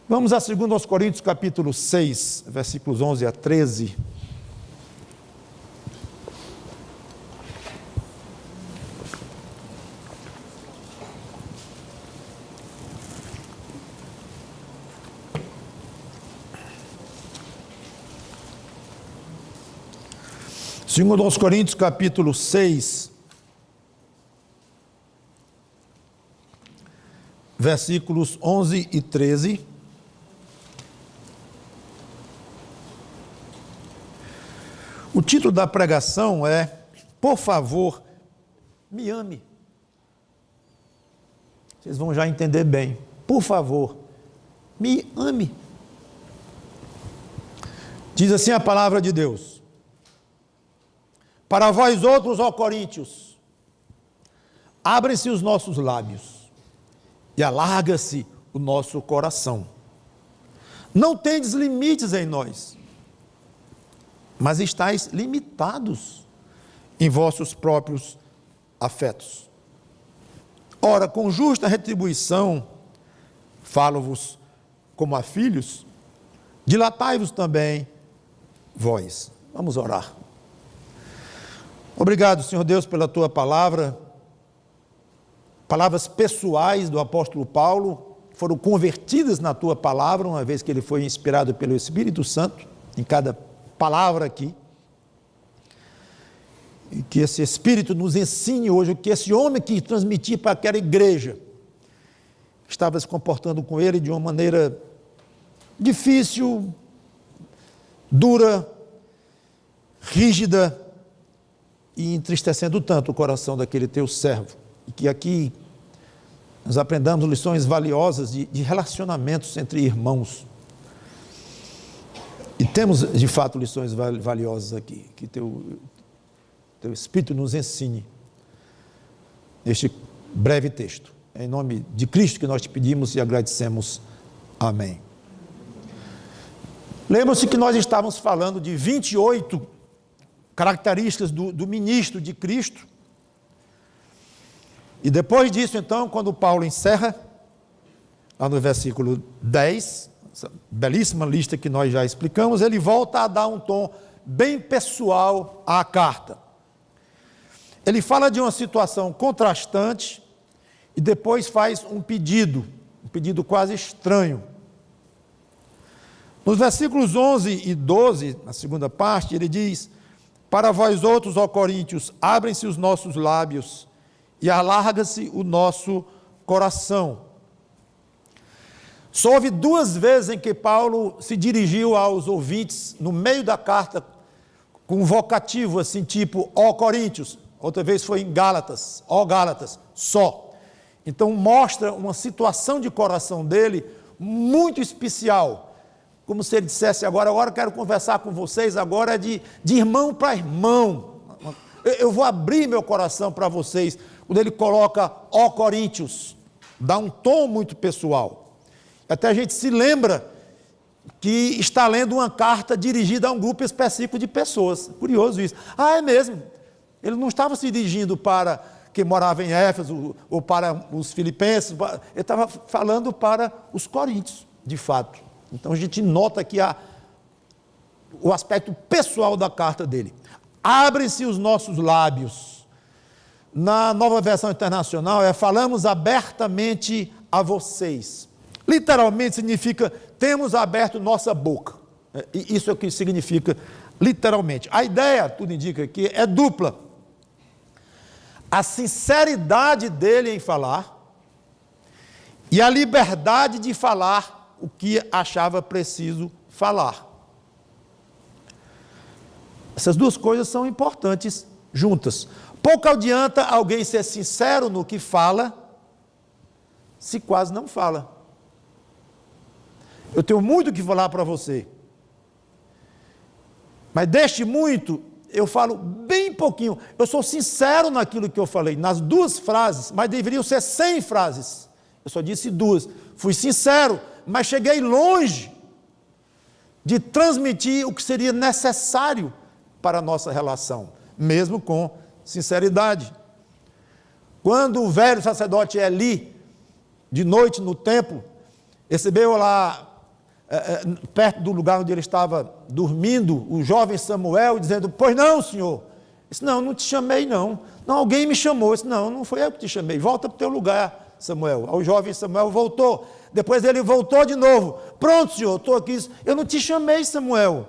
Vamos a 2 Coríntios capítulo 6, versículos 11 a 13. Segundo aos Coríntios capítulo 6, versículos 11 e 13. O título da pregação é: Por favor, me ame. Vocês vão já entender bem. Por favor, me ame. Diz assim a palavra de Deus: Para vós outros, ó Coríntios, abrem-se os nossos lábios e alarga-se o nosso coração. Não tendes limites em nós, mas estáis limitados em vossos próprios afetos. Ora, com justa retribuição, falo-vos como a filhos, dilatai-vos também vós. Vamos orar. Obrigado, Senhor Deus, pela tua palavra. Palavras pessoais do apóstolo Paulo foram convertidas na tua palavra, uma vez que ele foi inspirado pelo Espírito Santo, em cada palavra aqui. E que esse Espírito nos ensine hoje o que esse homem que transmitia para aquela igreja estava se comportando com ele de uma maneira difícil, dura, rígida, e entristecendo tanto o coração daquele teu servo. E que aqui nós aprendamos lições valiosas de relacionamentos entre irmãos. E temos, de fato, lições valiosas aqui. Que teu Espírito nos ensine neste breve texto. É em nome de Cristo que nós te pedimos e agradecemos. Amém. Lembram-se que nós estávamos falando de 28 características do ministro de Cristo. E depois disso, então, quando Paulo encerra, lá no versículo 10, essa belíssima lista que nós já explicamos, ele volta a dar um tom bem pessoal à carta. Ele fala de uma situação contrastante e depois faz um pedido quase estranho. Nos versículos 11 e 12, na segunda parte, ele diz: Para vós outros, ó Coríntios, abrem-se os nossos lábios e alarga-se o nosso coração. Só houve 2 vezes em que Paulo se dirigiu aos ouvintes, no meio da carta, com um vocativo assim, tipo, ó Coríntios. Outra vez foi em Gálatas, ó Gálatas, só. Então mostra uma situação de coração dele muito especial. Como se ele dissesse agora eu quero conversar com vocês, agora é de irmão para irmão. Eu vou abrir meu coração para vocês. Quando ele coloca, ó Coríntios, dá um tom muito pessoal. Até a gente se lembra que está lendo uma carta dirigida a um grupo específico de pessoas. Curioso isso. Ah, é mesmo. Ele não estava se dirigindo para quem morava em Éfeso ou para os filipenses. Ele estava falando para os coríntios, de fato. Então a gente nota aqui o aspecto pessoal da carta dele. Abrem-se os nossos lábios. Na Nova Versão Internacional falamos abertamente a vocês. Literalmente significa temos aberto nossa boca. Isso é o que significa literalmente. A ideia, tudo indica que é dupla. A sinceridade dele em falar e a liberdade de falar o que achava preciso falar. Essas duas coisas são importantes juntas. Pouco adianta alguém ser sincero no que fala, se quase não fala. Eu tenho muito o que falar para você, mas deste muito, eu falo bem pouquinho. Eu sou sincero naquilo que eu falei, nas 2 frases, mas deveriam ser 100 frases. Eu só disse 2. Fui sincero, mas cheguei longe de transmitir o que seria necessário para a nossa relação, mesmo com sinceridade. Quando o velho sacerdote Eli, de noite no templo, recebeu lá perto do lugar onde ele estava dormindo, o jovem Samuel, dizendo: pois não, senhor? Ele disse: não te chamei não. Não, alguém me chamou. Ele disse: não foi eu que te chamei, volta para o teu lugar, Samuel. O jovem Samuel voltou, depois ele voltou de novo: pronto, senhor, estou aqui. Eu não te chamei, Samuel.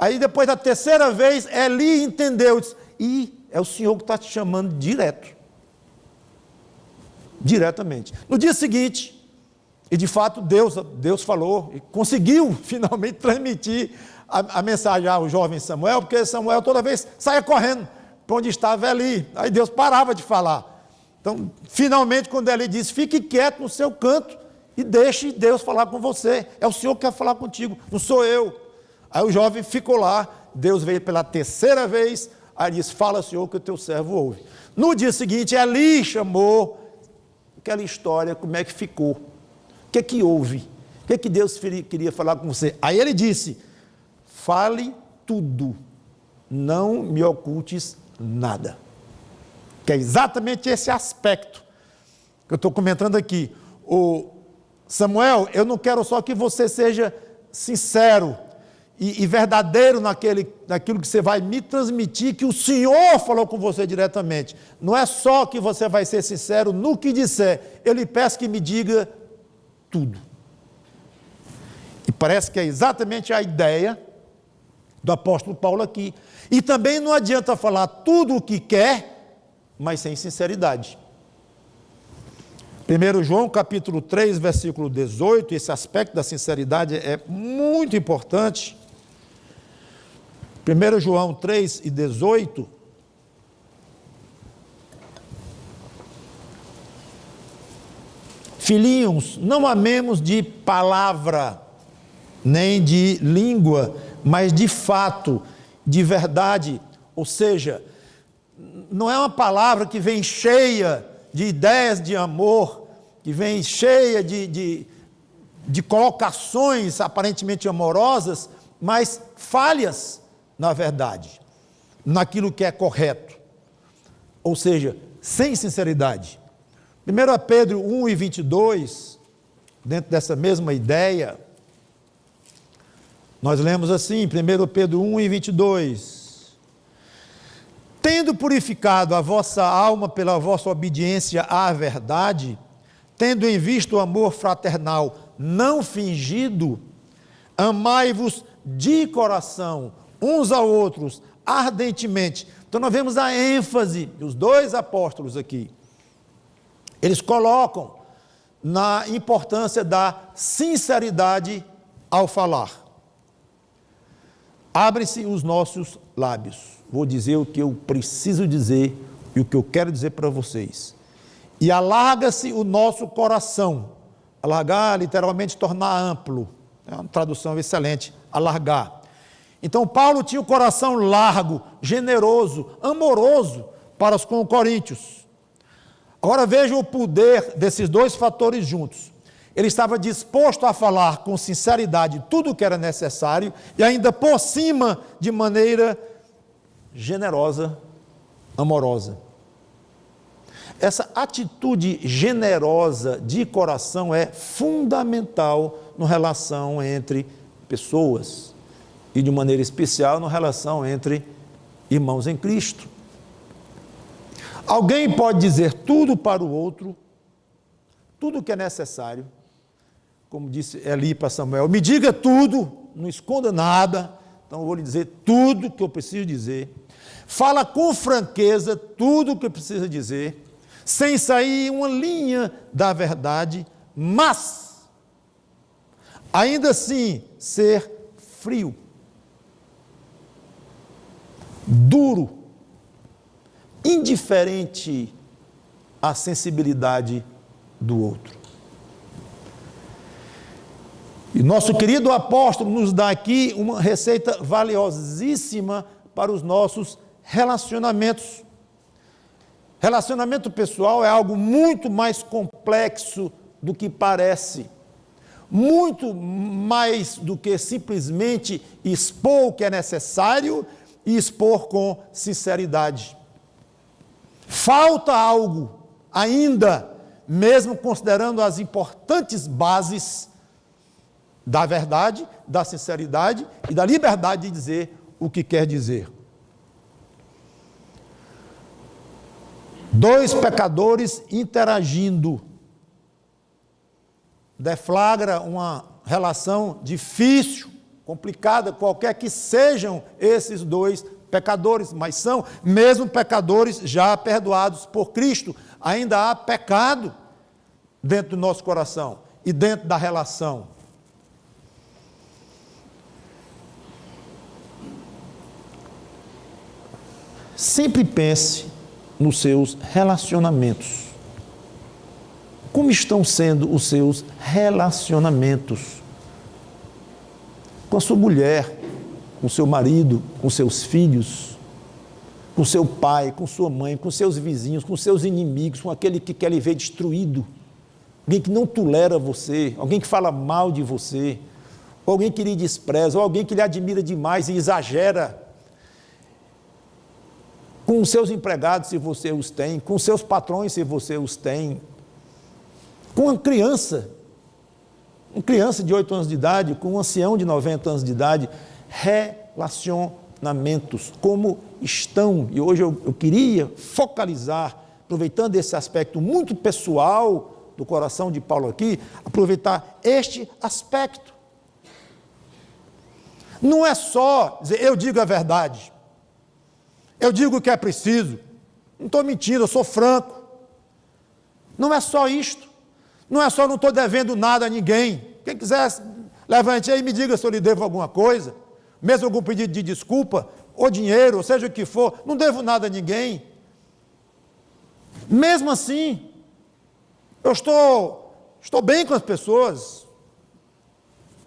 Aí depois da terceira vez, Eli entendeu, disse: é o senhor que está te chamando diretamente. No dia seguinte, e de fato Deus falou, e conseguiu finalmente transmitir a mensagem ao jovem Samuel, porque Samuel toda vez saia correndo para onde estava Eli, aí Deus parava de falar. Então, finalmente, quando Eli disse: fique quieto no seu canto e deixe Deus falar com você, é o Senhor que quer falar contigo, não sou eu. Aí o jovem ficou lá, Deus veio pela terceira vez, aí disse: fala, Senhor, que o teu servo ouve. No dia seguinte, Eli chamou aquela história, como é que ficou, o que é que houve, o que é que Deus queria falar com você. Aí ele disse: fale tudo, não me ocultes nada. Que é exatamente esse aspecto que eu estou comentando aqui. Samuel, eu não quero só que você seja sincero e verdadeiro naquilo que você vai me transmitir, que o Senhor falou com você diretamente. Não é só que você vai ser sincero no que disser, eu lhe peço que me diga tudo. E parece que é exatamente a ideia do apóstolo Paulo aqui. E também não adianta falar tudo o que quer, mas sem sinceridade. 1 João capítulo 3, versículo 18, esse aspecto da sinceridade é muito importante. 1 João 3 e 18, filhinhos, não amemos de palavra, nem de língua, mas de fato, de verdade. Ou seja, não é uma palavra que vem cheia de ideias de amor, que vem cheia de colocações aparentemente amorosas, mas falhas na verdade, naquilo que é correto. Ou seja, sem sinceridade. 1 Pedro 1 e 22, dentro dessa mesma ideia, nós lemos assim, 1 Pedro 1 e 22, tendo purificado a vossa alma pela vossa obediência à verdade, tendo em vista o amor fraternal não fingido, amai-vos de coração uns a outros ardentemente. Então nós vemos a ênfase dos dois apóstolos aqui. Eles colocam na importância da sinceridade ao falar. Abrem-se os nossos lábios. Vou dizer o que eu preciso dizer e o que eu quero dizer para vocês. E alarga-se o nosso coração. Alargar, literalmente, tornar amplo. É uma tradução excelente, alargar. Então, Paulo tinha o coração largo, generoso, amoroso para os coríntios. Agora veja o poder desses dois fatores juntos. Ele estava disposto a falar com sinceridade tudo o que era necessário e ainda por cima de maneira generosa, amorosa. Essa atitude generosa de coração é fundamental na relação entre pessoas e de maneira especial na relação entre irmãos em Cristo. Alguém pode dizer tudo para o outro, tudo o que é necessário, como disse Eli para Samuel: me diga tudo, não esconda nada. Então eu vou lhe dizer tudo o que eu preciso dizer. Fala com franqueza tudo o que precisa dizer, sem sair uma linha da verdade, mas ainda assim ser frio, duro, indiferente à sensibilidade do outro. E nosso querido apóstolo nos dá aqui uma receita valiosíssima para os nossos relacionamentos. Relacionamento pessoal é algo muito mais complexo do que parece. Muito mais do que simplesmente expor o que é necessário e expor com sinceridade. Falta algo ainda, mesmo considerando as importantes bases da verdade, da sinceridade e da liberdade de dizer o que quer dizer. Dois pecadores interagindo deflagra uma relação difícil, complicada, qualquer que sejam esses dois pecadores, mas são mesmo pecadores já perdoados por Cristo. Ainda há pecado dentro do nosso coração e dentro da relação. Sempre pense nos seus relacionamentos. Como estão sendo os seus relacionamentos? Com a sua mulher, com o seu marido, com seus filhos, com seu pai, com sua mãe, com seus vizinhos, com seus inimigos, com aquele que quer lhe ver destruído, alguém que não tolera você, alguém que fala mal de você, ou alguém que lhe despreza, ou alguém que lhe admira demais e exagera, com os seus empregados, se você os tem, com os seus patrões, se você os tem, com uma criança de 8 anos de idade, com um ancião de 90 anos de idade, relacionamentos, como estão? E hoje eu queria focalizar, aproveitando esse aspecto muito pessoal do coração de Paulo aqui, aproveitar este aspecto. Não é só dizer, eu digo a verdade, eu digo o que é preciso, não estou mentindo, eu sou franco. Não é só isto, não é só não estou devendo nada a ninguém. Quem quiser, levante aí e me diga se eu lhe devo alguma coisa, mesmo algum pedido de desculpa, ou dinheiro, ou seja o que for, não devo nada a ninguém. Mesmo assim, eu estou bem com as pessoas,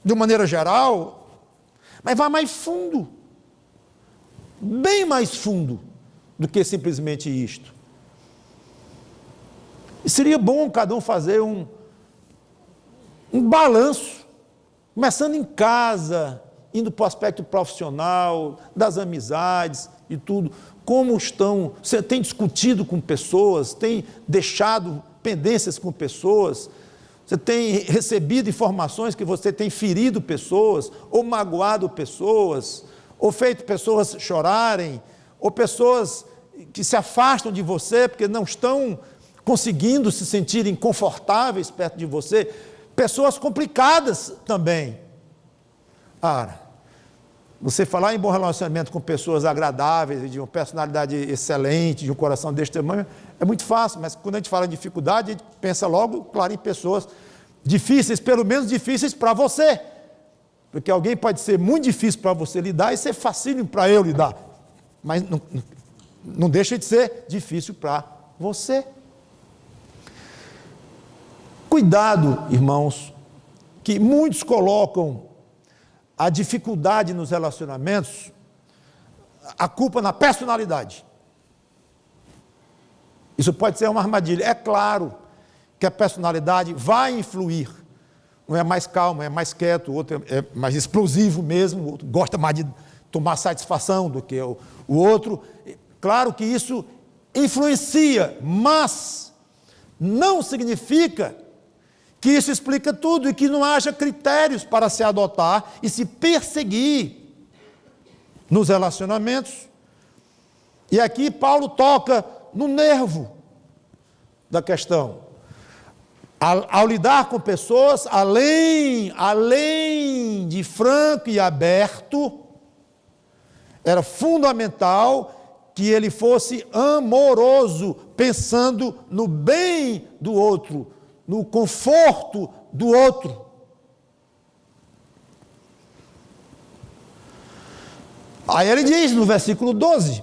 de uma maneira geral, mas vai mais fundo, bem mais fundo do que simplesmente isto. E seria bom cada um fazer um balanço, começando em casa, indo para o aspecto profissional, das amizades e tudo. Como estão? Você tem discutido com pessoas, tem deixado pendências com pessoas, você tem recebido informações que você tem ferido pessoas, ou magoado pessoas, ou feito pessoas chorarem, ou pessoas que se afastam de você porque não estão conseguindo se sentirem confortáveis perto de você, pessoas complicadas também. Você falar em bom relacionamento com pessoas agradáveis, de uma personalidade excelente, de um coração deste tamanho, é muito fácil, mas quando a gente fala em dificuldade, a gente pensa logo, claro, em pessoas difíceis, pelo menos difíceis para você. Porque alguém pode ser muito difícil para você lidar e ser facílimo para eu lidar. Mas não deixa de ser difícil para você. Cuidado, irmãos, que muitos colocam a dificuldade nos relacionamentos, a culpa na personalidade. Isso pode ser uma armadilha. É claro que a personalidade vai influir. Um é mais calmo, é mais quieto, o outro é mais explosivo mesmo, o outro gosta mais de tomar satisfação do que o outro. Claro que isso influencia, mas não significa que isso explica tudo e que não haja critérios para se adotar e se perseguir nos relacionamentos. E aqui Paulo toca no nervo da questão. Ao lidar com pessoas, além de franco e aberto, era fundamental que ele fosse amoroso, pensando no bem do outro, no conforto do outro. Aí ele diz no versículo 12,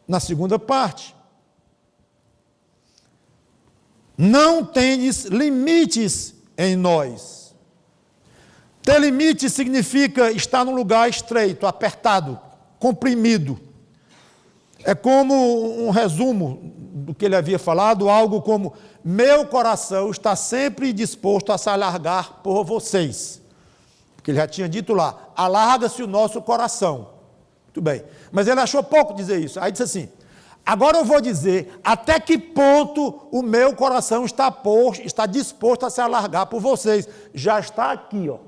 na segunda parte: não tendes limites em nós. Ter limite significa estar num lugar estreito, apertado, comprimido. É como um resumo do que ele havia falado, algo como: meu coração está sempre disposto a se alargar por vocês. Porque ele já tinha dito lá, alarga-se o nosso coração. Muito bem. Mas ele achou pouco dizer isso. Aí disse assim: agora eu vou dizer até que ponto o meu coração está disposto a se alargar por vocês. Já está aqui, ó.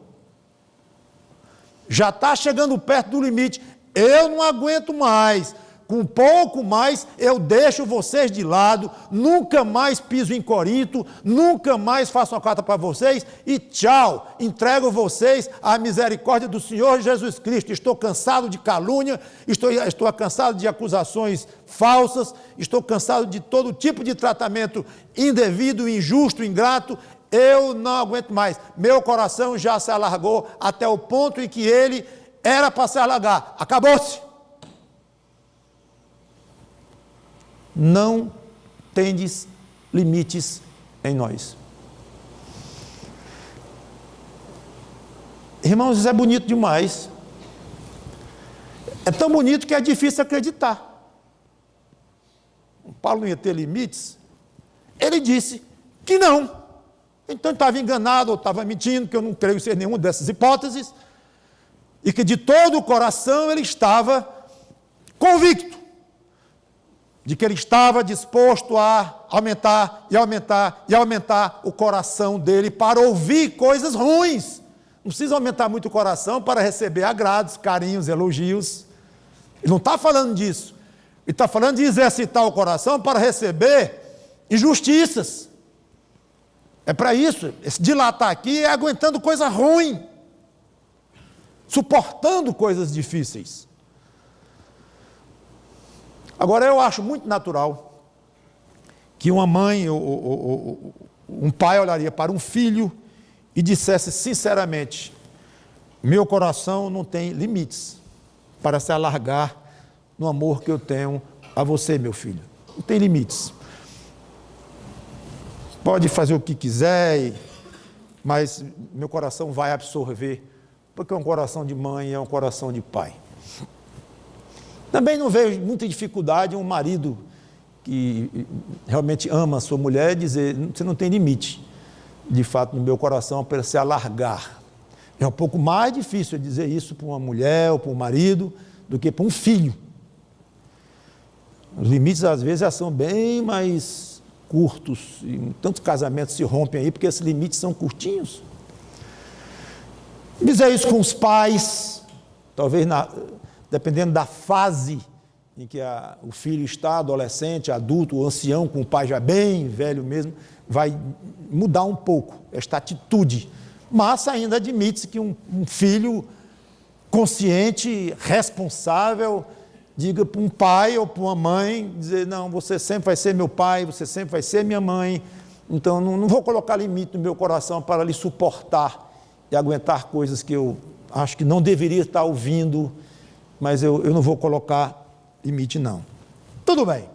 já está chegando perto do limite, eu não aguento mais, com um pouco mais eu deixo vocês de lado, nunca mais piso em Corinto, nunca mais faço uma carta para vocês e tchau, entrego vocês à misericórdia do Senhor Jesus Cristo. Estou cansado de calúnia, estou cansado de acusações falsas, estou cansado de todo tipo de tratamento indevido, injusto, ingrato. Eu não aguento mais, meu coração já se alargou até o ponto em que ele era para se alargar, acabou-se. Não tendes limites em nós. Irmãos, isso é bonito demais. É tão bonito que é difícil acreditar. Paulo não ia ter limites? Ele disse que não. Então estava enganado ou estava mentindo, que eu não creio ser nenhuma dessas hipóteses, e que de todo o coração ele estava convicto de que ele estava disposto a aumentar e aumentar e aumentar o coração dele para ouvir coisas ruins. Não precisa aumentar muito o coração para receber agrados, carinhos, elogios. Ele não está falando disso. Ele está falando de exercitar o coração para receber injustiças. É para isso. Esse dilatar aqui é aguentando coisa ruim, suportando coisas difíceis. Agora, eu acho muito natural que uma mãe ou um pai olharia para um filho e dissesse sinceramente: meu coração não tem limites para se alargar no amor que eu tenho a você, meu filho. Não tem limites. Pode fazer o que quiser, mas meu coração vai absorver, porque um coração de mãe é um coração de pai. Também não vejo muita dificuldade um marido que realmente ama a sua mulher dizer: você não tem limite, de fato, no meu coração para se alargar. É um pouco mais difícil dizer isso para uma mulher ou para um marido do que para um filho. Os limites às vezes já são bem mais curtos, e tantos casamentos se rompem aí porque esses limites são curtinhos. Dizer isso com os pais, talvez dependendo da fase em que o filho está, adolescente, adulto, ancião, com o pai já bem velho mesmo, vai mudar um pouco esta atitude. Mas ainda admite-se que um filho consciente, responsável, diga para um pai ou para uma mãe, dizer: não, você sempre vai ser meu pai, você sempre vai ser minha mãe, então não vou colocar limite no meu coração para lhe suportar e aguentar coisas que eu acho que não deveria estar ouvindo, mas eu não vou colocar limite, não. Tudo bem.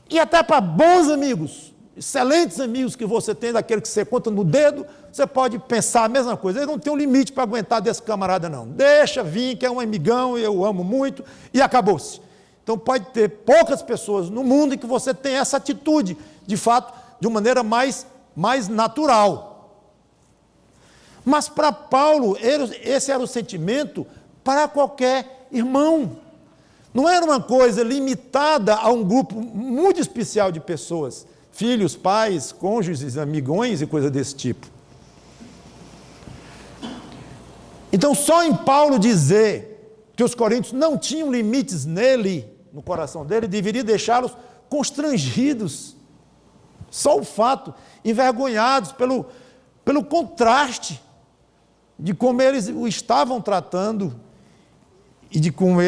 E até para bons amigos, excelentes amigos que você tem, daquele que você conta no dedo, você pode pensar a mesma coisa: eu não tenho limite para aguentar desse camarada, não. Deixa vir, que é um amigão, eu amo muito, e acabou-se. Então pode ter poucas pessoas no mundo em que você tem essa atitude, de fato, de uma maneira mais natural. Mas para Paulo, esse era o sentimento para qualquer irmão. Não era uma coisa limitada a um grupo muito especial de pessoas, filhos, pais, cônjuges, amigões e coisa desse tipo. Então, só em Paulo dizer que os coríntios não tinham limites nele, no coração dele, deveria deixá-los constrangidos. Só o fato, envergonhados pelo contraste de como eles o estavam tratando e de como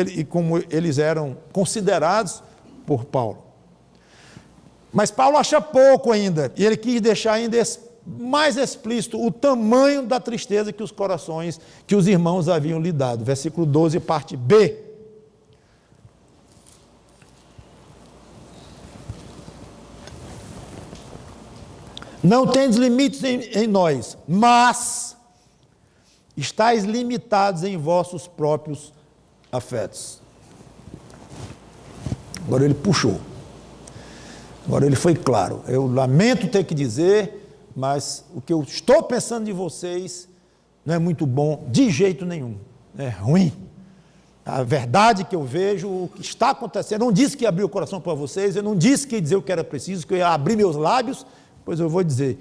eles eram considerados por Paulo. Mas Paulo acha pouco ainda, e ele quis deixar ainda mais explícito o tamanho da tristeza que os irmãos haviam lhe dado. Versículo 12, parte B. Não tendes limites em nós, mas estáis limitados em vossos próprios afetos. Agora ele puxou. Agora ele foi claro. Eu lamento ter que dizer, mas o que eu estou pensando de vocês não é muito bom de jeito nenhum. É ruim. A verdade que eu vejo, o que está acontecendo, eu não disse que ia abrir o coração para vocês, eu não disse que ia dizer o que era preciso, que eu ia abrir meus lábios, pois eu vou dizer: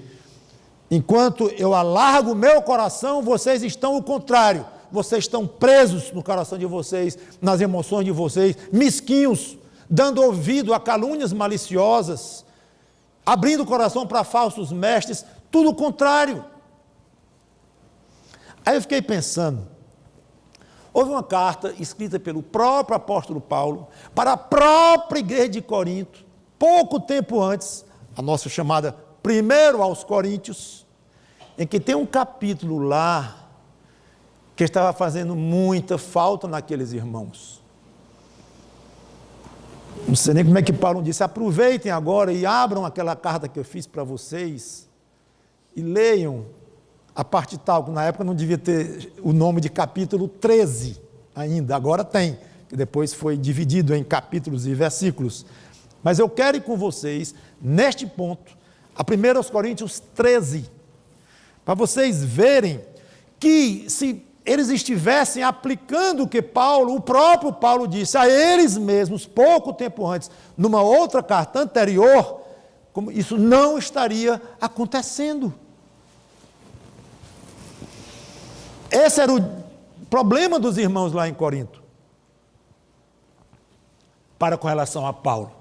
enquanto eu alargo o meu coração, vocês estão o contrário. vocês estão presos no coração de vocês, nas emoções de vocês, mesquinhos, dando ouvido a calúnias maliciosas, abrindo o coração para falsos mestres, tudo o contrário. Aí eu fiquei pensando, houve uma carta escrita pelo próprio apóstolo Paulo para a própria igreja de Corinto, pouco tempo antes, a nossa chamada Primeiro aos Coríntios, em que tem um capítulo lá que estava fazendo muita falta naqueles irmãos. Não sei nem como é que Paulo disse, aproveitem agora e abram aquela carta que eu fiz para vocês e leiam a parte tal, que na época não devia ter o nome de capítulo 13 ainda, agora tem, que depois foi dividido em capítulos e versículos. Mas eu quero ir com vocês, neste ponto, a 1 Coríntios 13, para vocês verem que se eles estivessem aplicando o que Paulo, o próprio Paulo disse a eles mesmos, pouco tempo antes, numa outra carta anterior, como isso não estaria acontecendo. Esse era o problema dos irmãos lá em Corinto, para com relação a Paulo.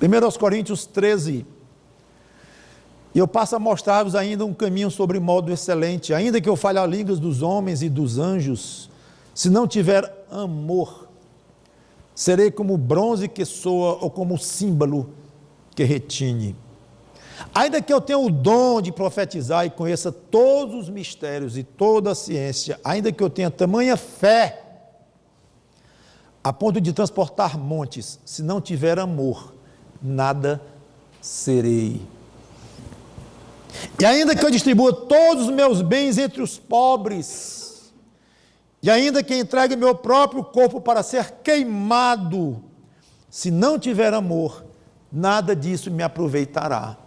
1 Coríntios 13, e eu passo a mostrar-vos ainda um caminho sobre modo excelente, ainda que eu fale a línguas dos homens e dos anjos, se não tiver amor, serei como bronze que soa ou como símbolo que retine. Ainda que eu tenha o dom de profetizar e conheça todos os mistérios e toda a ciência, ainda que eu tenha tamanha fé, a ponto de transportar montes, se não tiver amor, nada serei. E ainda que eu distribua todos os meus bens entre os pobres, e ainda que entregue meu próprio corpo para ser queimado, se não tiver amor, nada disso me aproveitará.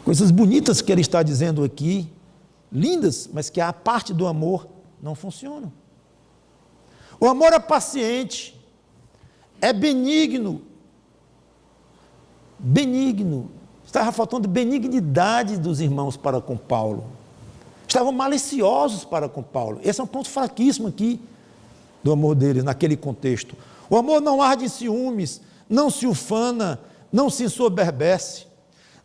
Coisas bonitas que ele está dizendo aqui, lindas, mas que a parte do amor não funcionam. O amor é paciente, é benigno. Benigno. Estava faltando benignidade dos irmãos para com Paulo. Estavam maliciosos para com Paulo. Esse é um ponto fraquíssimo aqui do amor deles, naquele contexto. O amor não arde em ciúmes, não se ufana, não se ensoberbece,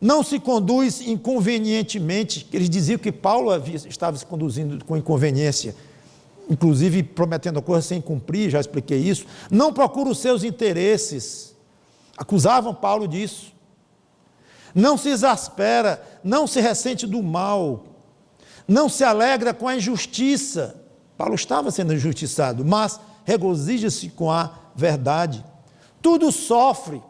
não se conduz inconvenientemente. Eles diziam que Paulo estava se conduzindo com inconveniência, inclusive prometendo a coisa sem cumprir, já expliquei isso. Não procura os seus interesses. Acusavam Paulo disso. Não se exaspera, não se ressente do mal, não se alegra com a injustiça. Paulo estava sendo injustiçado, mas regozija-se com a verdade. Tudo sofre,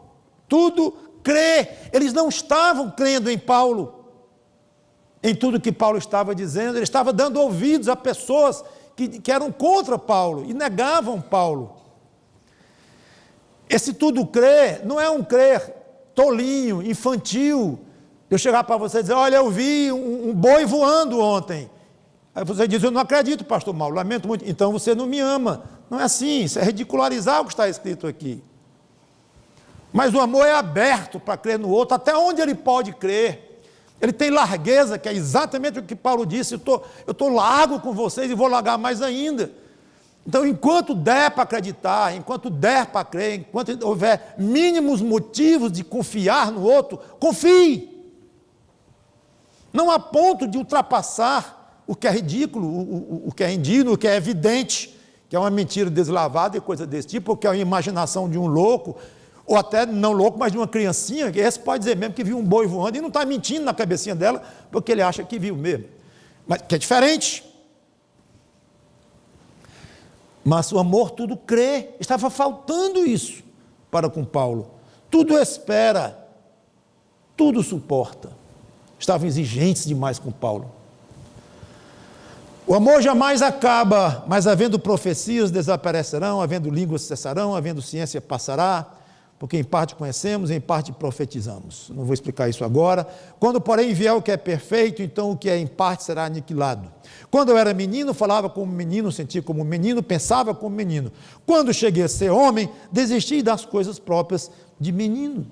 tudo crê. Eles não estavam crendo em Paulo, em tudo que Paulo estava dizendo. Ele estava dando ouvidos a pessoas que eram contra Paulo e negavam Paulo. Esse tudo crê não é um crer tolinho, infantil. Eu chegar para você e dizer, olha, eu vi um boi voando ontem. Aí você diz, eu não acredito, pastor Mauro, lamento muito. Então você não me ama. Não é assim, isso é ridicularizar o que está escrito aqui. Mas o amor é aberto para crer no outro, até onde ele pode crer. Ele tem largueza, que é exatamente o que Paulo disse, eu estou largo com vocês e vou largar mais ainda. Então, enquanto der para acreditar, enquanto der para crer, enquanto houver mínimos motivos de confiar no outro, confie. Não há ponto de ultrapassar o que é ridículo, o que é indigno, o que é evidente, que é uma mentira deslavada e coisa desse tipo, ou que é a imaginação de um louco, ou até não louco, mas de uma criancinha, que esse pode dizer mesmo que viu um boi voando e não está mentindo na cabecinha dela, porque ele acha que viu mesmo. Mas que é diferente. Mas o amor tudo crê, estava faltando isso para com Paulo. Tudo espera, tudo suporta. Estavam exigentes demais com Paulo. O amor jamais acaba, mas havendo profecias desaparecerão, havendo línguas cessarão, havendo ciência passará, porque em parte conhecemos, em parte profetizamos. Não vou explicar isso agora. Quando, porém, vier o que é perfeito, então o que é em parte será aniquilado. Quando eu era menino, falava como menino, sentia como menino, pensava como menino. Quando cheguei a ser homem, desisti das coisas próprias de menino.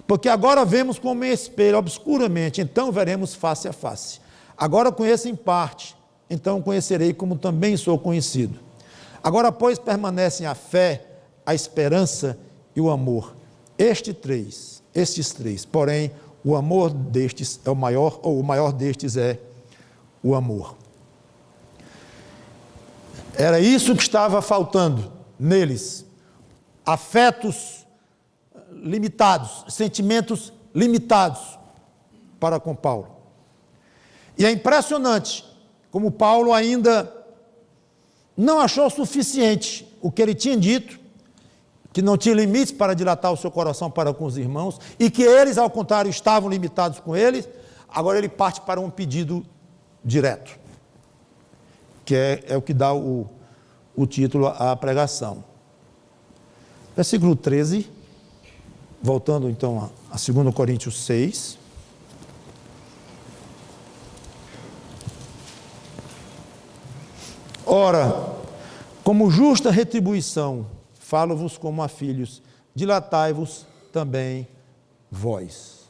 Porque agora vemos como em espelho, obscuramente, então veremos face a face. Agora conheço em parte, então conhecerei como também sou conhecido. Agora, pois, permanecem a fé, a esperança e o amor. Estes três, porém, o amor destes é o maior, ou o maior destes é o amor. Era isso que estava faltando neles. Afetos limitados, sentimentos limitados para com Paulo. E é impressionante como Paulo ainda não achou suficiente o que ele tinha dito, que não tinha limites para dilatar o seu coração para com os irmãos, e que eles, ao contrário, estavam limitados com eles. Agora ele parte para um pedido direto, que é o que dá o título à pregação. Versículo 13, voltando então a 2 Coríntios 6. Ora, como justa retribuição, falo-vos como a filhos, dilatai-vos também vós.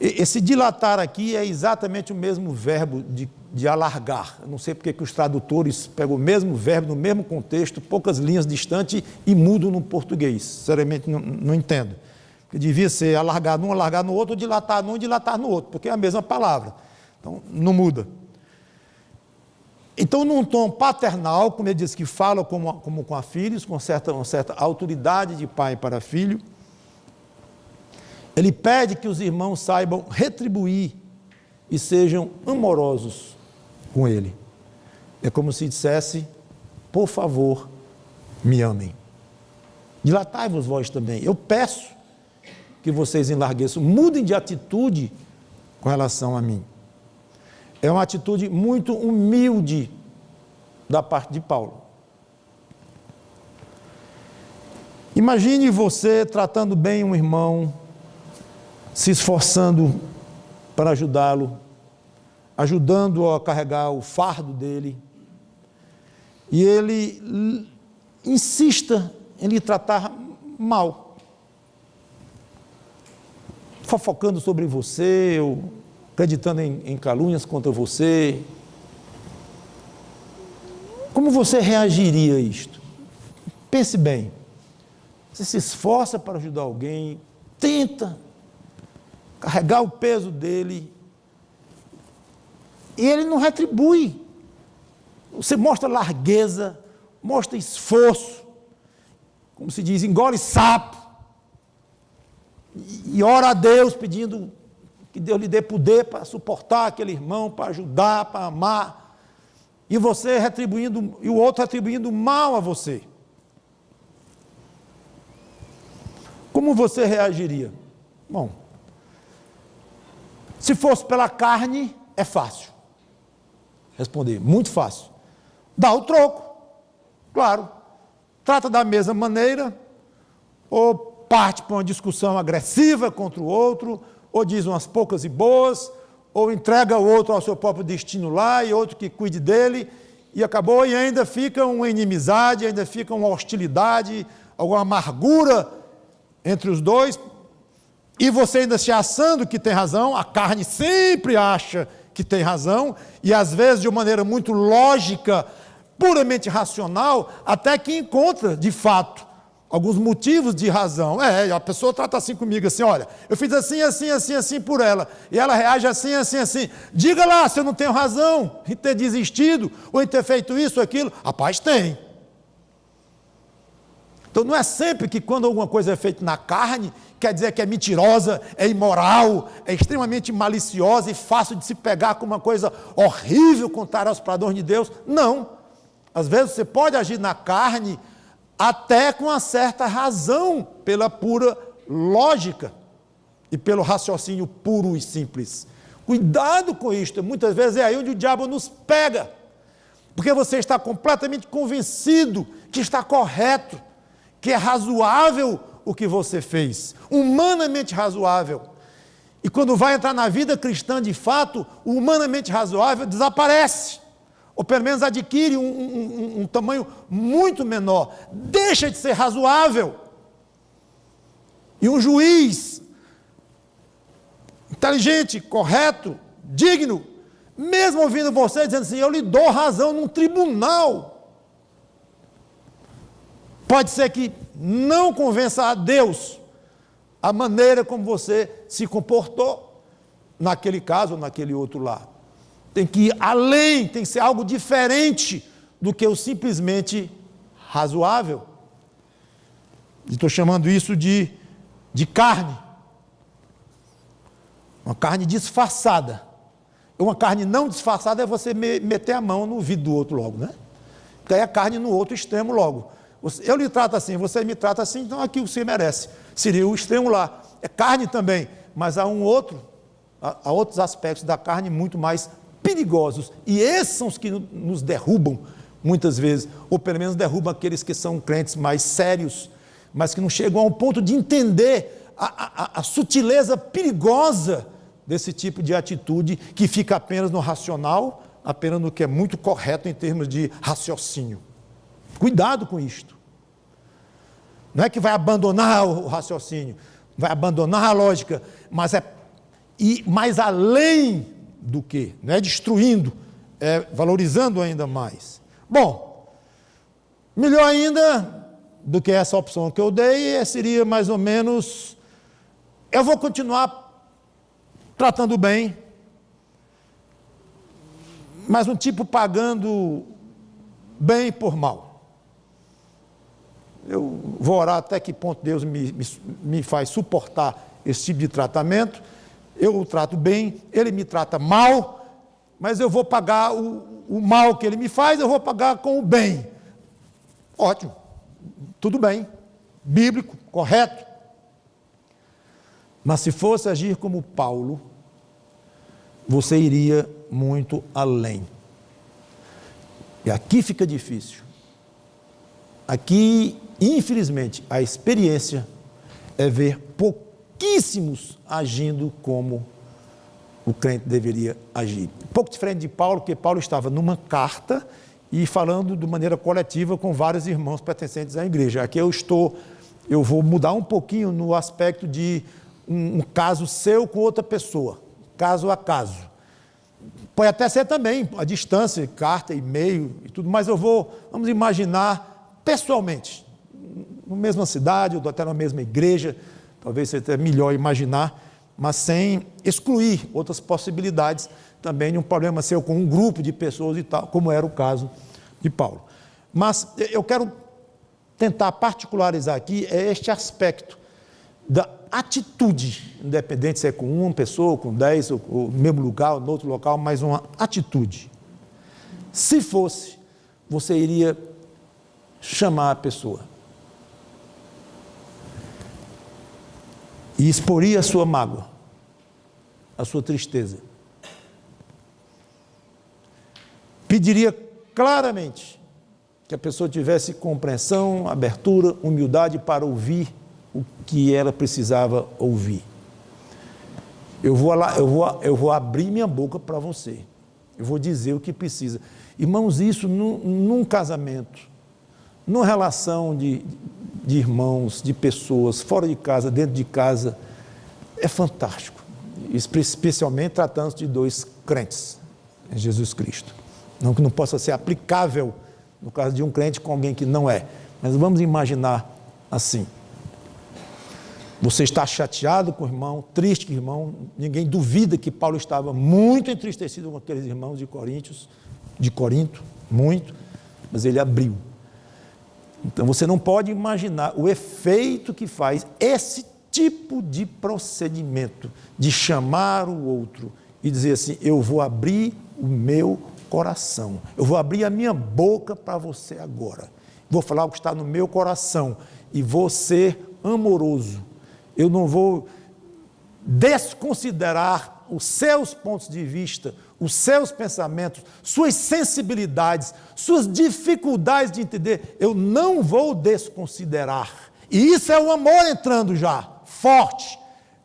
Esse dilatar aqui é exatamente o mesmo verbo de alargar. Eu não sei porque que os tradutores pegam o mesmo verbo, no mesmo contexto, poucas linhas distante, e mudam no português. Sinceramente, não entendo. Porque devia ser alargar num, alargar no outro, ou dilatar num, dilatar no outro, porque é a mesma palavra. Então, não muda. Então, num tom paternal, como ele diz que fala como com a filhos, com uma certa autoridade de pai para filho, ele pede que os irmãos saibam retribuir e sejam amorosos com ele. É como se dissesse, por favor, me amem. Dilatai-vos vós também. Eu peço que vocês enlargueçam, mudem de atitude com relação a mim. É uma atitude muito humilde da parte de Paulo. Imagine você tratando bem um irmão, se esforçando para ajudá-lo, ajudando-o a carregar o fardo dele, e ele insista em lhe tratar mal, fofocando sobre você, ou acreditando em calúnias contra você. Como você reagiria a isto? Pense bem. Você se esforça para ajudar alguém, tenta carregar o peso dele, e ele não retribui. Você mostra largueza, mostra esforço, como se diz, engole sapo, e ora a Deus pedindo que Deus lhe dê poder para suportar aquele irmão, para ajudar, para amar, e você retribuindo, e o outro retribuindo mal a você. Como você reagiria? Bom, se fosse pela carne, é fácil responder, muito fácil. Dá o troco, claro. Trata da mesma maneira, ou parte para uma discussão agressiva contra o outro, ou diz umas poucas e boas, ou entrega o outro ao seu próprio destino lá, e outro que cuide dele, e acabou, e ainda fica uma inimizade, ainda fica uma hostilidade, alguma amargura entre os dois, e você ainda se achando que tem razão. A carne sempre acha que tem razão, e às vezes de uma maneira muito lógica, puramente racional, até que encontra, de fato, alguns motivos de razão. A pessoa trata assim comigo, assim, olha, eu fiz assim, assim, assim, assim por ela, e ela reage assim, assim, assim. Diga lá se eu não tenho razão em ter desistido, ou em ter feito isso ou aquilo. Rapaz, tem. Então não é sempre que quando alguma coisa é feita na carne, quer dizer que é mentirosa, é imoral, é extremamente maliciosa e fácil de se pegar como uma coisa horrível contrária aos padrões de Deus. Não. Às vezes você pode agir na carne até com uma certa razão, pela pura lógica e pelo raciocínio puro e simples. Cuidado com isto, muitas vezes é aí onde o diabo nos pega, porque você está completamente convencido que está correto, que é razoável o que você fez, humanamente razoável. E quando vai entrar na vida cristã de fato, o humanamente razoável desaparece, ou pelo menos adquire um tamanho muito menor, deixa de ser razoável. E um juiz inteligente, correto, digno, mesmo ouvindo você dizendo assim, eu lhe dou razão num tribunal, pode ser que não convença a Deus a maneira como você se comportou naquele caso ou naquele outro lá. Tem que ir além, tem que ser algo diferente do que o simplesmente razoável. Estou chamando isso de carne. Uma carne disfarçada. Uma carne não disfarçada é você meter a mão no vidro do outro logo, né? Então é a carne no outro extremo logo. Eu lhe trato assim, você me trata assim, então aqui você merece. Seria o extremo lá. É carne também, mas há outros aspectos da carne muito mais perigosos. E esses são os que nos derrubam muitas vezes, ou pelo menos derrubam aqueles que são crentes mais sérios, mas que não chegam ao ponto de entender a sutileza perigosa desse tipo de atitude que fica apenas no racional, apenas no que é muito correto em termos de raciocínio. Cuidado com isto. Não é que vai abandonar o raciocínio, vai abandonar a lógica, mas é ir mais além do que, não é destruindo, é valorizando ainda mais. Bom, melhor ainda do que essa opção que eu dei, seria mais ou menos, eu vou continuar tratando bem, mas um tipo pagando bem por mal. Eu vou orar até que ponto Deus me faz suportar esse tipo de tratamento. Eu o trato bem, ele me trata mal, mas eu vou pagar o mal que ele me faz, eu vou pagar com o bem. Ótimo, tudo bem, bíblico, correto. Mas se fosse agir como Paulo, você iria muito além. E aqui fica difícil. Aqui, infelizmente, a experiência é ver pouquíssimos agindo como o crente deveria agir. Um pouco diferente de Paulo, porque Paulo estava numa carta e falando de maneira coletiva com vários irmãos pertencentes à igreja. Aqui eu vou mudar um pouquinho no aspecto de um caso seu com outra pessoa, caso a caso. Pode até ser também a distância, carta, e-mail e tudo, mas vamos imaginar pessoalmente, na mesma cidade, ou até na mesma igreja, talvez seja até melhor imaginar, mas sem excluir outras possibilidades também de um problema seu com um grupo de pessoas e tal, como era o caso de Paulo. Mas eu quero tentar particularizar aqui este aspecto da atitude, independente se é com uma pessoa, com 10, ou no mesmo lugar, ou no outro local, mas uma atitude. Se fosse, você iria chamar a pessoa e exporia a sua mágoa, a sua tristeza. Pediria claramente que a pessoa tivesse compreensão, abertura, humildade para ouvir o que ela precisava ouvir. Eu vou abrir minha boca para você. Eu vou dizer o que precisa. Irmãos, isso num casamento, numa relação de irmãos, de pessoas, fora de casa, dentro de casa, é fantástico. Especialmente tratando-se de dois crentes em Jesus Cristo. Não que não possa ser aplicável no caso de um crente com alguém que não é. Mas vamos imaginar assim. Você está chateado com o irmão, triste com o irmão, ninguém duvida que Paulo estava muito entristecido com aqueles irmãos de Corinto, muito, mas ele abriu. Então você não pode imaginar o efeito que faz esse tipo de procedimento, de chamar o outro e dizer assim, eu vou abrir o meu coração, eu vou abrir a minha boca para você agora, vou falar o que está no meu coração e vou ser amoroso. Eu não vou desconsiderar os seus pontos de vista, os seus pensamentos, suas sensibilidades, suas dificuldades de entender. Eu não vou desconsiderar. E isso é o amor entrando já, forte.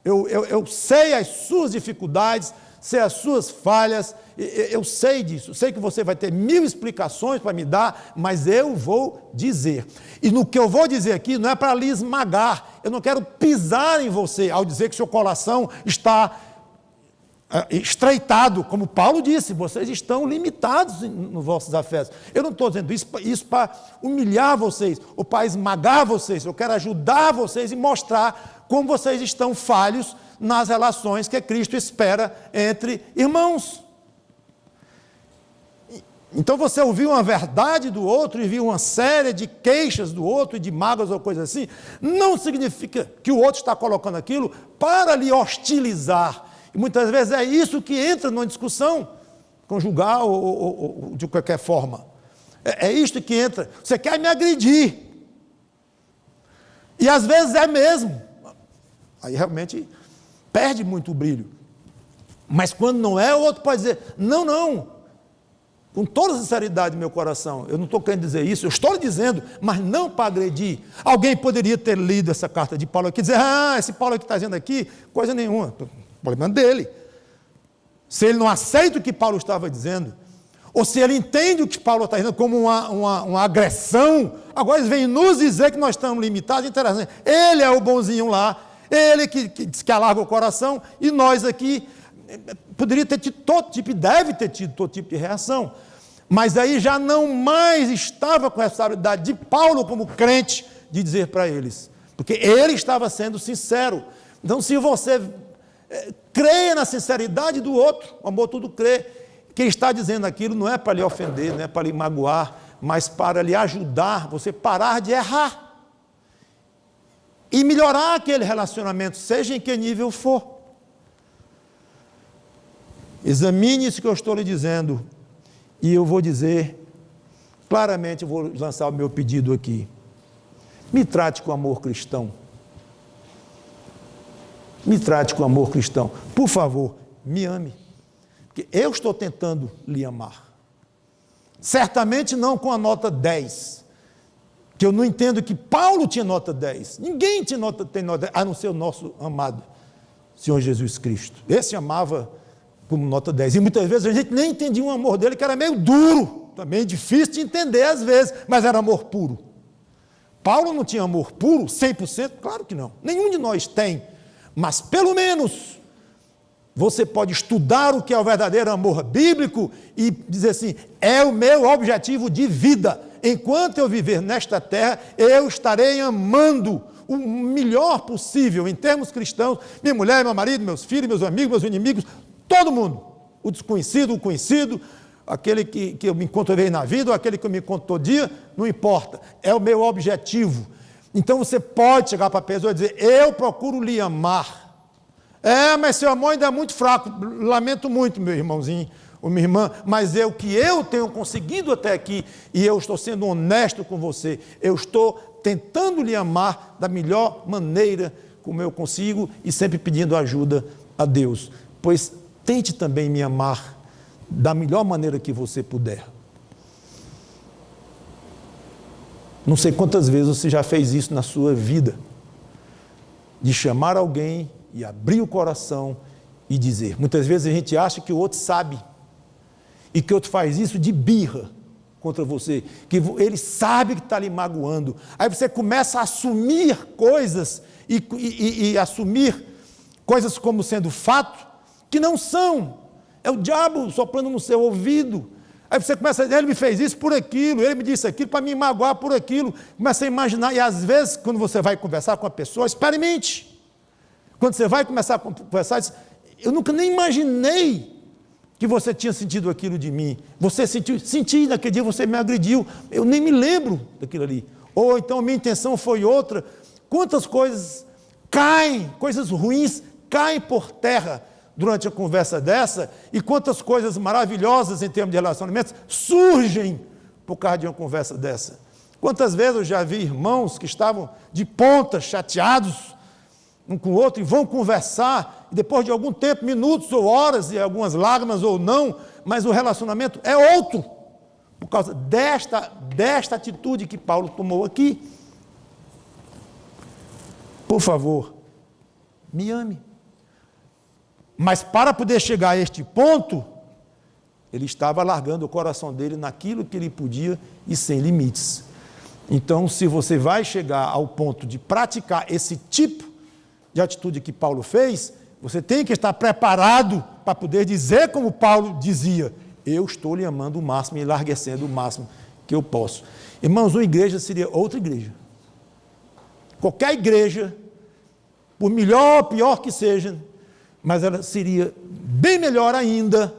Eu sei as suas dificuldades, sei as suas falhas, eu sei disso, sei que você vai ter 1000 explicações para me dar, mas eu vou dizer. E no que eu vou dizer aqui não é para lhe esmagar, eu não quero pisar em você ao dizer que seu coração está estreitado, como Paulo disse, vocês estão limitados nos vossos afetos. Eu não estou dizendo isso para humilhar vocês, ou para esmagar vocês. Eu quero ajudar vocês e mostrar como vocês estão falhos nas relações que Cristo espera entre irmãos. Então você ouviu uma verdade do outro e viu uma série de queixas do outro e de mágoas ou coisa assim, não significa que o outro está colocando aquilo para lhe hostilizar. E muitas vezes é isso que entra numa discussão conjugal ou de qualquer forma. É isto que entra. Você quer me agredir. E às vezes é mesmo. Aí realmente perde muito o brilho. Mas quando não é, o outro pode dizer, não. Com toda a sinceridade do meu coração, eu não estou querendo dizer isso, eu estou dizendo, mas não para agredir. Alguém poderia ter lido essa carta de Paulo aqui e dizer, esse Paulo que está dizendo aqui, coisa nenhuma. O problema dele. Se ele não aceita o que Paulo estava dizendo, ou se ele entende o que Paulo está dizendo como uma agressão, agora eles vêm nos dizer que nós estamos limitados, interessante. Ele é o bonzinho lá, ele que alarga o coração, e nós aqui poderia ter tido todo tipo, e deve ter tido todo tipo de reação. Mas aí já não mais estava com a responsabilidade de Paulo como crente de dizer para eles, porque ele estava sendo sincero. Então, se você creia na sinceridade do outro, o amor tudo crê, quem está dizendo aquilo não é para lhe ofender, não é para lhe magoar, mas para lhe ajudar, você parar de errar e melhorar aquele relacionamento, seja em que nível for. Examine isso que eu estou lhe dizendo, e eu vou dizer, claramente eu vou lançar o meu pedido aqui. Me trate com amor cristão. Me trate com amor cristão. Por favor, me ame. Porque eu estou tentando lhe amar. Certamente não com a nota 10. Que eu não entendo que Paulo tinha nota 10. Ninguém tem nota 10, a não ser o nosso amado Senhor Jesus Cristo. Esse amava como nota 10. E muitas vezes a gente nem entendia o amor dele, que era meio duro. Também difícil de entender às vezes, mas era amor puro. Paulo não tinha amor puro, 100%? Claro que não. Nenhum de nós tem. Mas pelo menos você pode estudar o que é o verdadeiro amor bíblico e dizer assim, é o meu objetivo de vida. Enquanto eu viver nesta terra, eu estarei amando o melhor possível, em termos cristãos, minha mulher, meu marido, meus filhos, meus amigos, meus inimigos, todo mundo. O desconhecido, o conhecido, aquele que eu me encontrei na vida, ou aquele que eu me encontro todo dia, não importa. É o meu objetivo. Então você pode chegar para a pessoa e dizer, eu procuro lhe amar. Mas seu amor ainda é muito fraco. Lamento muito, meu irmãozinho, ou minha irmã, mas o que eu tenho conseguido até aqui, e eu estou sendo honesto com você, eu estou tentando lhe amar da melhor maneira como eu consigo, e sempre pedindo ajuda a Deus. Pois tente também me amar da melhor maneira que você puder. Não sei quantas vezes você já fez isso na sua vida, de chamar alguém e abrir o coração e dizer. Muitas vezes a gente acha que o outro sabe, e que o outro faz isso de birra contra você, que ele sabe que está lhe magoando. Aí você começa a assumir coisas, e assumir coisas como sendo fato, que não são. É o diabo soprando no seu ouvido. Aí você começa a dizer, ele me fez isso por aquilo, ele me disse aquilo para me magoar por aquilo. Começa a imaginar, e às vezes, quando você vai conversar com a pessoa, experimente. Quando você vai começar a conversar, diz, eu nunca nem imaginei que você tinha sentido aquilo de mim. Você senti naquele dia, você me agrediu, eu nem me lembro daquilo ali. Ou então, minha intenção foi outra. Quantas coisas caem, coisas ruins caem por terra durante a conversa dessa, e quantas coisas maravilhosas em termos de relacionamentos surgem por causa de uma conversa dessa. Quantas vezes eu já vi irmãos que estavam de ponta, chateados um com o outro, e vão conversar, e depois de algum tempo, minutos ou horas, e algumas lágrimas ou não, mas o relacionamento é outro, por causa desta atitude que Paulo tomou aqui. Por favor, me ame. Mas para poder chegar a este ponto, ele estava largando o coração dele naquilo que ele podia e sem limites. Então, se você vai chegar ao ponto de praticar esse tipo de atitude que Paulo fez, você tem que estar preparado para poder dizer como Paulo dizia: eu estou lhe amando o máximo e enlarguecendo o máximo que eu posso. Irmãos, uma igreja seria outra igreja. Qualquer igreja, por melhor ou pior que seja, mas ela seria bem melhor ainda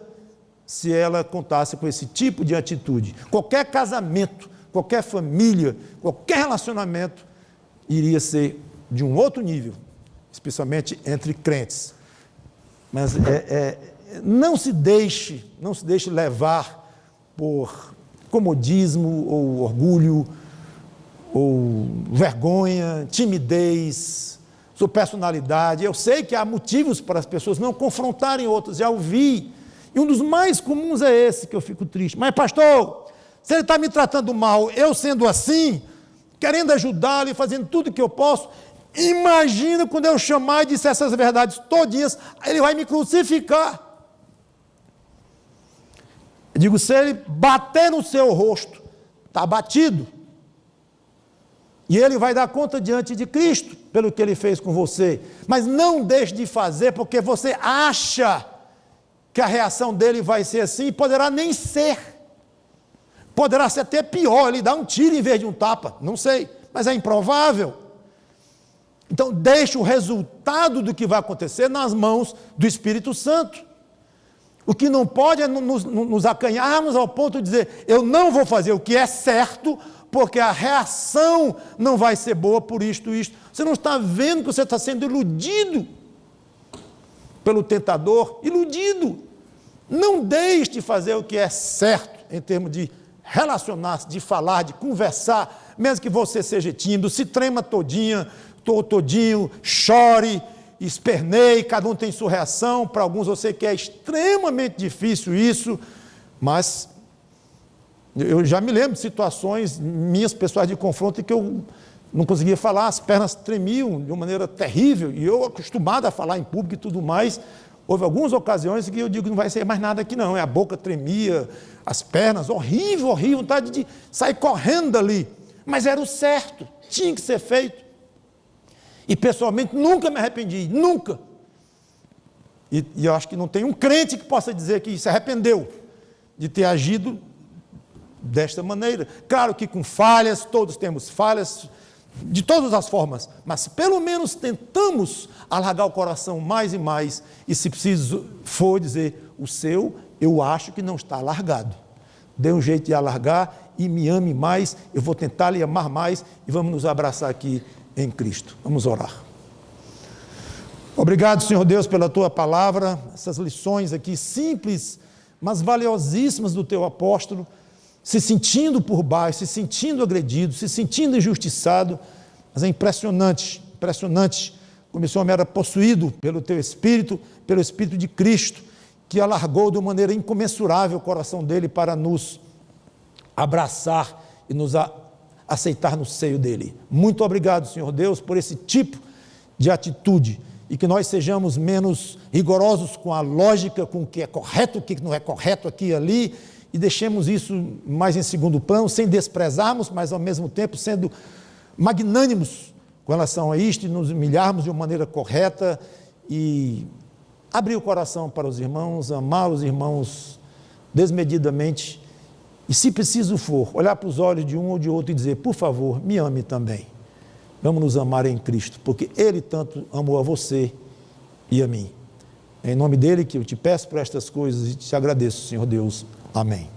se ela contasse com esse tipo de atitude. Qualquer casamento, qualquer família, qualquer relacionamento iria ser de um outro nível, especialmente entre crentes. Mas não se deixe levar por comodismo ou orgulho, ou vergonha, timidez, sua personalidade. Eu sei que há motivos para as pessoas não confrontarem outras, já ouvi, e um dos mais comuns é esse, que eu fico triste. Mas pastor, se ele está me tratando mal, eu sendo assim, querendo ajudá-lo e fazendo tudo o que eu posso, imagina quando eu chamar e disser essas verdades todinhas, ele vai me crucificar. Eu digo, se ele bater no seu rosto, está batido, e ele vai dar conta diante de Cristo, pelo que ele fez com você, mas não deixe de fazer, porque você acha que a reação dele vai ser assim, e poderá nem ser, poderá ser até pior, ele dá um tiro em vez de um tapa, não sei, mas é improvável. Então deixe o resultado do que vai acontecer nas mãos do Espírito Santo. O que não pode é nos acanharmos ao ponto de dizer, eu não vou fazer o que é certo, porque a reação não vai ser boa por isto. Você não está vendo que você está sendo iludido pelo tentador? Iludido. Não deixe de fazer o que é certo, em termos de relacionar-se, de falar, de conversar, mesmo que você seja tímido, se trema todinho, chore, esperneie, cada um tem sua reação. Para alguns eu sei que é extremamente difícil isso, mas eu já me lembro de situações minhas pessoais de confronto em que eu não conseguia falar, as pernas tremiam de uma maneira terrível, e eu acostumado a falar em público e tudo mais, houve algumas ocasiões que eu digo, não vai ser mais nada aqui não, a boca tremia, as pernas, horrível, vontade de sair correndo dali, mas era o certo, tinha que ser feito, e pessoalmente nunca me arrependi, nunca, e eu acho que não tem um crente que possa dizer que se arrependeu de ter agido desta maneira. Claro que com falhas, todos temos falhas, de todas as formas, mas pelo menos tentamos alargar o coração mais e mais, e se preciso for dizer, o seu, eu acho que não está alargado, dê um jeito de alargar, e me ame mais, eu vou tentar lhe amar mais, e vamos nos abraçar aqui em Cristo. Vamos orar. Obrigado, Senhor Deus, pela Tua palavra, essas lições aqui simples, mas valiosíssimas do Teu apóstolo, se sentindo por baixo, se sentindo agredido, se sentindo injustiçado, mas é impressionante como esse homem era possuído pelo Teu Espírito, pelo Espírito de Cristo, que alargou de uma maneira incomensurável o coração dele para nos abraçar e nos aceitar no seio dele. Muito obrigado, Senhor Deus, por esse tipo de atitude, e que nós sejamos menos rigorosos com a lógica, com o que é correto, o que não é correto aqui e ali, e deixemos isso mais em segundo plano, sem desprezarmos, mas ao mesmo tempo sendo magnânimos com relação a isto, e nos humilharmos de uma maneira correta, e abrir o coração para os irmãos, amar os irmãos desmedidamente, e se preciso for, olhar para os olhos de um ou de outro e dizer, por favor, me ame também. Vamos nos amar em Cristo, porque Ele tanto amou a você e a mim. É em nome dele que eu te peço por estas coisas e te agradeço, Senhor Deus. Amém.